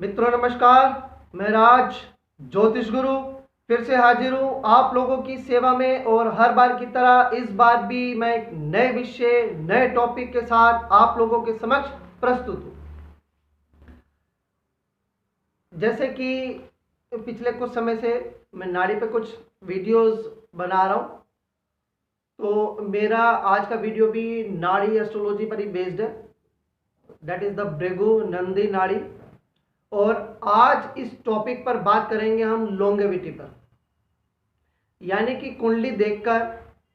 मित्रों नमस्कार। मैं राज ज्योतिष गुरु फिर से हाजिर हूँ आप लोगों की सेवा में। और हर बार की तरह इस बार भी मैं एक नए विषय नए टॉपिक के साथ आप लोगों के समक्ष प्रस्तुत हूँ। जैसे कि पिछले कुछ समय से मैं नाड़ी पे कुछ वीडियोस बना रहा हूँ, तो मेरा आज का वीडियो भी नाड़ी एस्ट्रोलॉजी पर ही बेस्ड है। That is the Bhrigu Nandi नाड़ी। और आज इस टॉपिक पर बात करेंगे हम लॉन्गेविटी पर, यानी कि कुंडली देखकर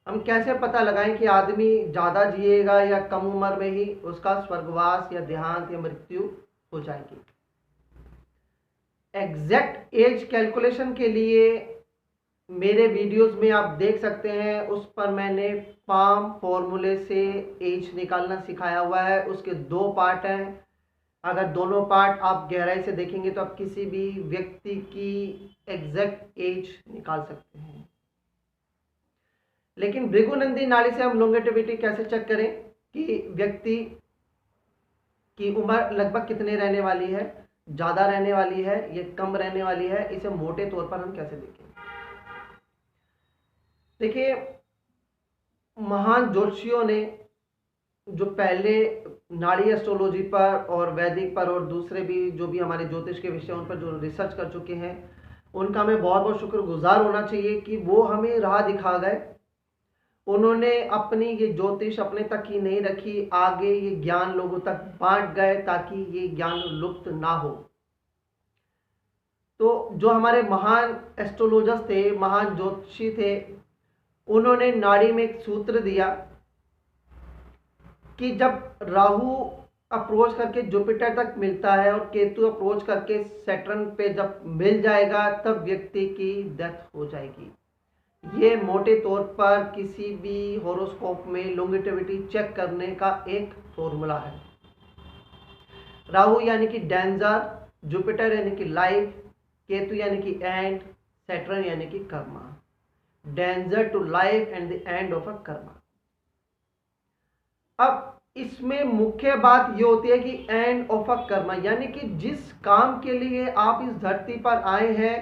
हम कैसे पता लगाएं कि आदमी ज़्यादा जिएगा या कम उम्र में ही उसका स्वर्गवास या देहांत या मृत्यु हो जाएगी। एग्जैक्ट एज कैलकुलेशन के लिए मेरे वीडियोस में आप देख सकते हैं, उस पर मैंने पाम फॉर्मूले से एज निकालना सिखाया हुआ है। उसके दो पार्ट हैं। अगर दोनों पार्ट आप गहराई से देखेंगे तो आप किसी भी व्यक्ति की एग्जैक्ट एज निकाल सकते हैं। लेकिन भृगुनंदी नाड़ी से हम लॉन्गेटिविटी कैसे चेक करें कि व्यक्ति की उम्र लगभग कितने रहने वाली है, ज़्यादा रहने वाली है या कम रहने वाली है, इसे मोटे तौर पर हम कैसे देखें। देखिए, महान ज्योतिषियों ने जो पहले नाड़ी एस्ट्रोलॉजी पर और वैदिक पर और दूसरे भी जो भी हमारे ज्योतिष के विषय उन पर जो रिसर्च कर चुके हैं, उनका मैं बहुत बहुत शुक्रगुजार होना चाहिए कि वो हमें राह दिखा गए। उन्होंने अपनी ये ज्योतिष अपने तक ही नहीं रखी, आगे ये ज्ञान लोगों तक बांट गए ताकि ये ज्ञान लुप्त ना हो। तो जो हमारे महान एस्ट्रोलॉजर्स थे, महान ज्योतिषी थे, उन्होंने नाड़ी में एक सूत्र दिया कि जब राहु अप्रोच करके जुपिटर तक मिलता है और केतु अप्रोच करके सैटर्न पे जब मिल जाएगा तब व्यक्ति की डेथ हो जाएगी। ये मोटे तौर पर किसी भी हॉरोस्कोप में लॉन्गेटिविटी चेक करने का एक फॉर्मूला है। राहु यानी कि डेंजर, जुपिटर यानी कि लाइफ, केतु यानी कि एंड, सैटर्न यानी कि karma. Danger to life and the end of a karma. अब इसमें मुख्य बात ये होती है कि एंड ऑफ अ कर्मा, यानी कि जिस काम के लिए आप इस धरती पर आए हैं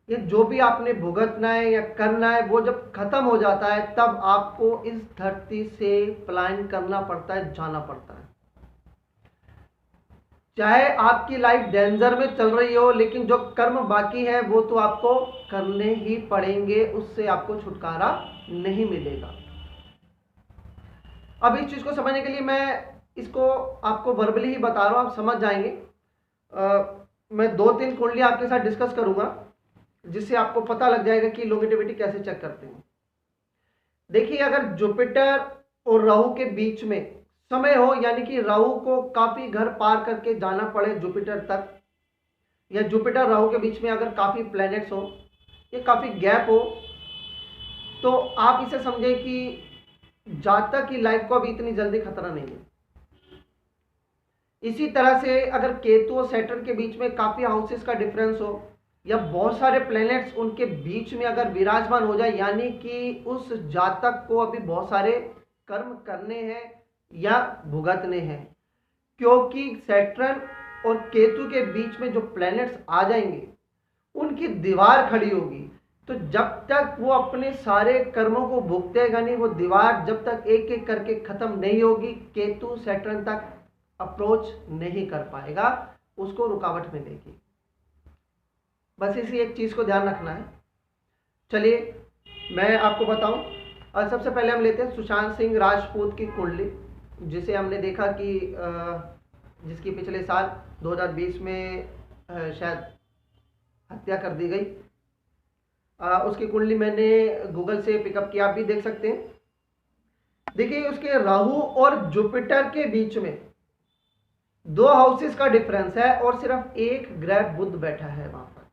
या जो भी आपने भुगतना है या करना है, वो जब खत्म हो जाता है तब आपको इस धरती से पलायन करना पड़ता है, जाना पड़ता है। चाहे आपकी लाइफ डेंजर में चल रही हो, लेकिन जो कर्म बाकी है वो तो आपको करने ही पड़ेंगे, उससे आपको छुटकारा नहीं मिलेगा। अब इस चीज को समझने के लिए मैं इसको आपको वर्बली ही बता रहा हूं, आप समझ जाएंगे। मैं 2-3 कुंडली आपके साथ डिस्कस करूंगा जिससे आपको पता लग जाएगा कि लॉन्गेटिविटी कैसे चेक करते हैं। देखिए, अगर जुपिटर और राहु के बीच में समय हो, यानी कि राहु को काफी घर पार करके जाना पड़े जुपिटर तक, या जुपिटर राहु के बीच में अगर काफी प्लैनेट्स हो या काफी गैप हो, तो आप इसे समझें कि जातक की लाइफ को अभी इतनी जल्दी खतरा नहीं है। इसी तरह से अगर केतु और सैटर्न के बीच में काफी हाउसेस का डिफरेंस हो या बहुत सारे प्लैनेट्स उनके बीच में अगर विराजमान हो जाए, यानी कि उस जातक को अभी बहुत सारे कर्म करने हैं या भुगतने हैं, क्योंकि सैटर्न और केतु के बीच में जो प्लैनेट्स आ जाएंगे उनकी दीवार खड़ी होगी। तो जब तक वो अपने सारे कर्मों को भुगतेगा नहीं, वो दीवार जब तक एक एक करके खत्म नहीं होगी, केतु सैटर्न तक अप्रोच नहीं कर पाएगा, उसको रुकावट में देगी। बस इसी एक चीज को ध्यान रखना है। चलिए मैं आपको बताऊं। और सबसे पहले हम लेते हैं सुशांत सिंह राजपूत की कुंडली, जिसे हमने देखा कि जिसकी पिछले साल 2020 में शायद हत्या कर दी गई। उसकी कुंडली मैंने गूगल से पिकअप किया, आप भी देख सकते हैं। देखिए, उसके राहु और जुपिटर के बीच में 2 हाउसेस का डिफरेंस है और सिर्फ एक ग्रह बुध बैठा है वहां पर।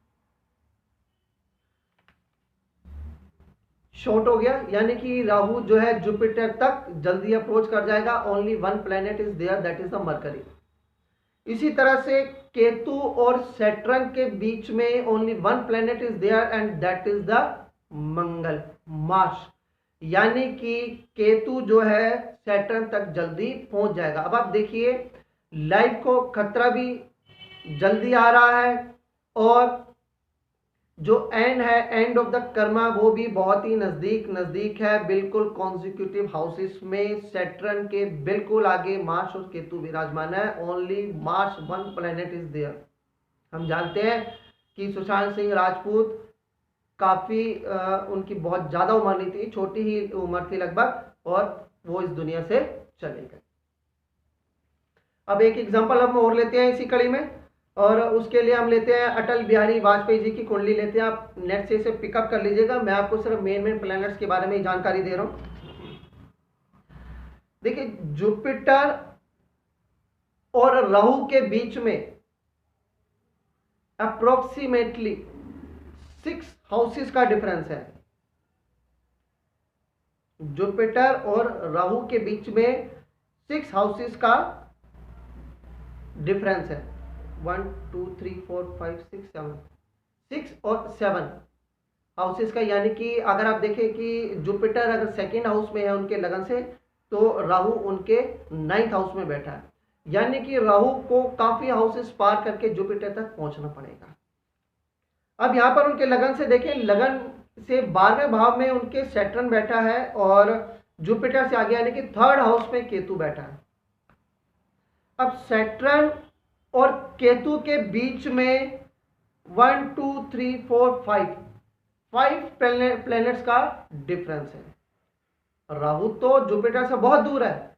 शॉर्ट हो गया, यानी कि राहु जो है जुपिटर तक जल्दी अप्रोच कर जाएगा। Only one planet is there, that is the Mercury. इसी तरह से केतु और सैटर्न के बीच में only one planet is there and that is the Mangal, Mars. यानी कि केतु जो है सैटर्न तक जल्दी पहुंच जाएगा। अब आप देखिए, लाइफ को खतरा भी जल्दी आ रहा है, और जो एंड है, एंड ऑफ द कर्मा, वो भी बहुत ही नजदीक नजदीक है, बिल्कुल कॉन्जिक्यूटिव हाउसेस में सैटर्न के बिल्कुल आगे मार्स और केतु विराजमान है। Only Mars one planet is there. हम जानते हैं कि सुशांत सिंह राजपूत काफी उनकी बहुत ज्यादा उम्र नहीं थी, छोटी ही उम्र थी लगभग, और वो इस दुनिया से चले गए। अब एक एग्जांपल हम और लेते हैं इसी कड़ी में, और उसके लिए हम लेते हैं अटल बिहारी वाजपेयी जी की कुंडली लेते हैं। आप नेट से इसे पिकअप कर लीजिएगा, मैं आपको सिर्फ मेन प्लैनेट्स के बारे में ही जानकारी दे रहा हूं। देखिए, जुपिटर और राहु के बीच में अप्रोक्सीमेटली 6 हाउसेस का डिफरेंस है। जुपिटर और राहु के बीच में 6 हाउसेस का डिफरेंस है। 1 2 3 4 5 6 7, 6 और 7 हाउसेस का। यानी कि अगर आप देखें कि जुपिटर अगर सेकेंड हाउस में है उनके लगन से, तो राहु उनके 9th हाउस में बैठा है। यानी कि राहु को काफी हाउसेस पार करके जुपिटर तक पहुंचना पड़ेगा। अब यहां पर उनके लगन से देखें, लगन से 12वें भाव में उनके सैटर्न बैठा है, और जुपिटर से आगे यानी कि 3rd हाउस में केतु बैठा है। अब सैटर्न और केतु के बीच में 1 2 3 4 5 प्लैनेट्स का डिफरेंस है। राहु तो जुपिटर से बहुत दूर है,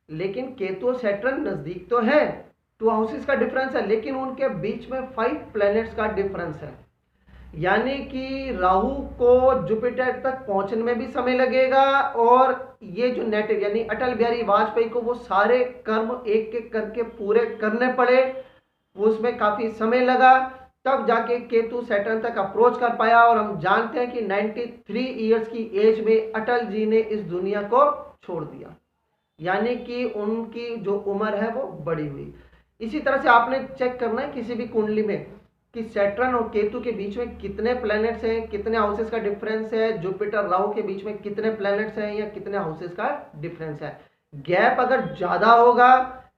लेकिन केतु और सैटर्न नजदीक तो है, 2 हाउसेस का डिफरेंस है, लेकिन उनके बीच में 5 प्लैनेट्स का डिफरेंस है। यानी कि राहु को जुपिटर तक पहुंचने में भी समय लगेगा, और ये जो नेटिव यानी अटल बिहारी वाजपेयी को वो सारे कर्म एक एक करके पूरे करने पड़े, उसमें काफी समय लगा, तब जाके केतु सैटर्न तक अप्रोच कर पाया। और हम जानते हैं कि 93 इयर्स की एज में अटल जी ने इस दुनिया को छोड़ दिया, यानी कि उनकी जो उम्र है वो बड़ी हुई। इसी तरह से आपने चेक करना है किसी भी कुंडली में कि सैटर्न और केतु के बीच में कितने प्लैनेट्स हैं, कितने हाउसेस का डिफरेंस है, जुपिटर राहु के बीच में कितने प्लैनेट्स हैं या कितने हाउसेस का डिफरेंस है। गैप अगर ज्यादा होगा,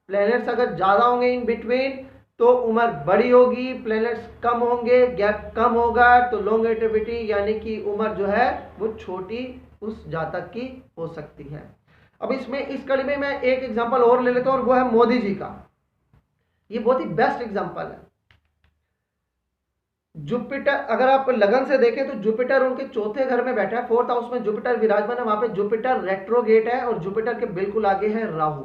प्लैनेट्स अगर ज्यादा होंगे इन बिटवीन, तो उम्र बड़ी होगी, प्लैनेट्स कम होंगे, गैप कम होगा, तो लॉन्गेटिविटी यानी कि उम्र जो है वो छोटी उस जातक की हो सकती है। अब इसमें इस कड़ी में मैं एक एग्जांपल और ले लेता हूं, और वो है मोदी जी का। ये बहुत ही बेस्ट एग्जांपल है। जुपिटर अगर आप लगन से देखें तो जुपिटर उनके 4थे घर में बैठा है, 4th हाउस में जुपिटर विराजमान है, वहां पे जुपिटर रेट्रोगेट है, और जुपिटर के बिल्कुल आगे है राहु,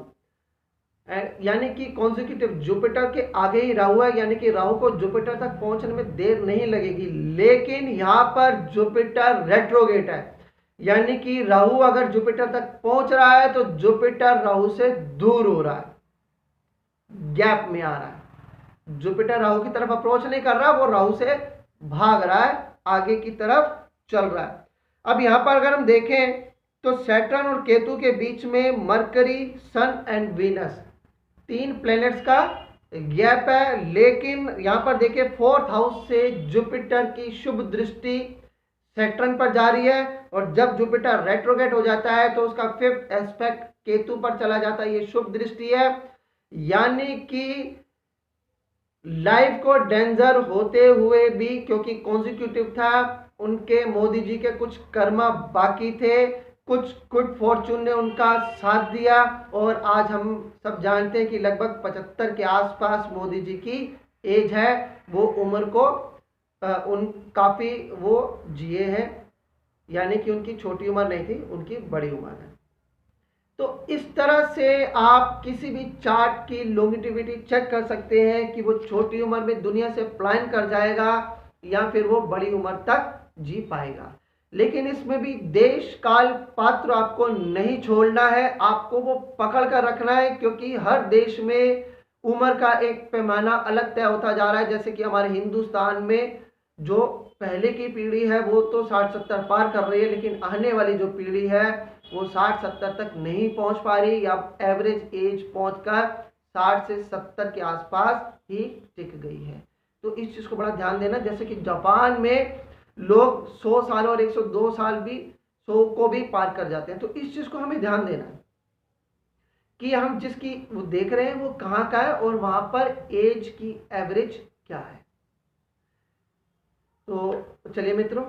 यानी कि कॉन्जिक्यूटिव जुपिटर के आगे ही राहु है, यानी कि राहु को जुपिटर तक पहुंचने में देर नहीं लगेगी। लेकिन यहां पर जुपिटर रेट्रोगेट है, यानी कि राहु अगर जुपिटर तक पहुंच रहा है तो जुपिटर राहु से दूर हो रहा है, गैप में आ रहा है। जुपिटर राहु की तरफ अप्रोच नहीं कर रहा, वो राहु से भाग रहा है, आगे की तरफ चल रहा है। अब यहां पर अगर हम देखें तो सैटर्न और केतु के बीच में Mercury, Sun and Venus 3 planets का गैप है। लेकिन यहां पर देखिए 4th हाउस से जुपिटर की शुभ दृष्टि सैटर्न पर जा रही है, और जब जुपिटर रेट्रोगेट हो जाता है तो उसका 5th एस्पेक्ट केतु पर चला जाता है, ये शुभ दृष्टि है। यानी कि लाइफ को डेंजर होते हुए भी, क्योंकि कॉन्जिक्यूटिव था, उनके मोदी जी के कुछ कर्मा बाकी थे, कुछ गुड फॉर्चून ने उनका साथ दिया, और आज हम सब जानते हैं कि लगभग 75 के आसपास मोदी जी की एज है। वो उम्र को उन काफी वो जिए हैं, यानी कि उनकी छोटी उम्र नहीं थी, उनकी बड़ी उम्र है। तो इस तरह से आप किसी भी चार्ट की लॉन्गिटिविटी चेक कर सकते हैं कि वो छोटी उम्र में दुनिया से प्लान कर जाएगा या फिर वो बड़ी उम्र तक जी पाएगा। लेकिन इसमें भी देश काल पात्र आपको नहीं छोड़ना है, आपको वो पकड़ कर रखना है, क्योंकि हर देश में उम्र का एक पैमाना अलग तय होता जा रहा है। जैसे कि हमारे हिंदुस्तान में जो पहले की पीढ़ी है वो तो 60-70 पार कर रही है, लेकिन आने वाली जो पीढ़ी है वो 60-70 तक नहीं पहुंच पा रही, या एवरेज एज पहुंचकर 60 से 70 के आसपास ही टिक गई है। तो इस चीज को बड़ा ध्यान देना। जैसे कि जापान में लोग 100 साल और 102 साल भी 100 को भी पार कर जाते हैं। तो इस चीज को हमें ध्यान देना है कि हम जिसकी वो देख रहे हैं वो कहाँ का है और वहाँ पर एज की एवरेज क्या है। तो चलिए मित्रों,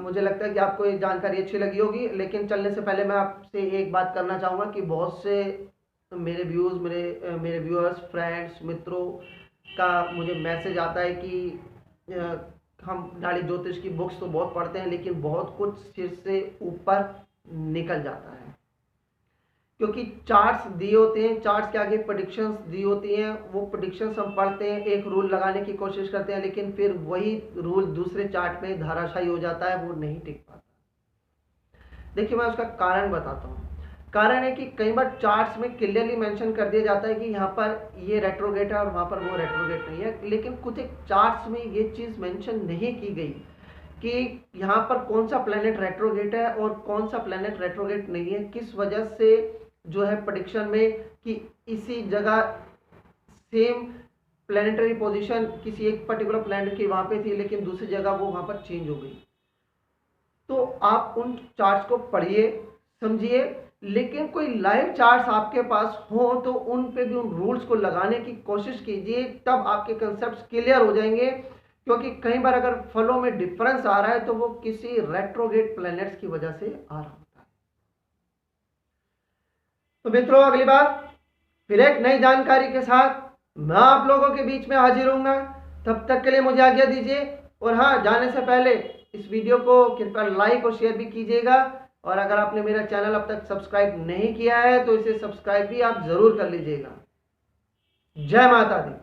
मुझे लगता है कि आपको ये जानकारी अच्छी लगी होगी, लेकिन चलने से पहले मैं आपसे एक बात करना चाहूँगा कि बहुत से मेरे मेरे व्यूअर्स, फ्रेंड्स, मित्रों का मुझे मैसेज आता है कि हम नाड़ी ज्योतिष की बुक्स तो बहुत पढ़ते हैं लेकिन बहुत कुछ सिर से ऊपर निकल जाता है, क्योंकि चार्ट्स दिए होते हैं, चार्ट्स के आगे प्रेडिक्शंस दी होती हैं, वो प्रेडिक्शंस हम पढ़ते हैं, एक रूल लगाने की कोशिश करते हैं, लेकिन फिर वही रूल दूसरे चार्ट में धराशायी हो जाता है, वो नहीं टिक पाता। देखिए मैं उसका कारण बताता हूँ। कारण है कि कई बार चार्ट्स में क्लियरली मेंशन कर दिया जाता है कि यहाँ पर ये रेट्रोगेट है और वहाँ पर वो रेट्रोगेट नहीं है, लेकिन कुछ एक चार्ट्स में ये चीज़ मेंशन नहीं की गई कि यहाँ पर कौन सा प्लैनेट रेट्रोगेट है और कौन सा प्लैनेट रेट्रोगेट नहीं है, किस वजह से जो है प्रेडिक्शन में कि इसी जगह सेम प्लैनेटरी पोजीशन किसी एक पर्टिकुलर प्लैनेट की वहाँ पे थी लेकिन दूसरी जगह वो वहाँ पर चेंज हो गई। तो आप उन चार्ट्स को पढ़िए, समझिए, लेकिन कोई लाइव चार्ट्स आपके पास हो तो उन पे भी उन रूल्स को लगाने की कोशिश कीजिए, तब आपके कंसेप्ट क्लियर हो जाएंगे। क्योंकि कई बार अगर फलों में डिफरेंस आ रहा है तो वो किसी रेट्रोगेट प्लैनेट्स की वजह से आ रहा होता है। तो मित्रों, अगली बार फिर एक नई जानकारी के साथ मैं आप लोगों के बीच में हाजिर होऊंगा। तब तक के लिए मुझे आज्ञा दीजिए। और हाँ, जाने से पहले इस वीडियो को कृपया लाइक और शेयर भी कीजिएगा, और अगर आपने मेरा चैनल अब तक सब्सक्राइब नहीं किया है तो इसे सब्सक्राइब भी आप जरूर कर लीजिएगा। जय माता दी।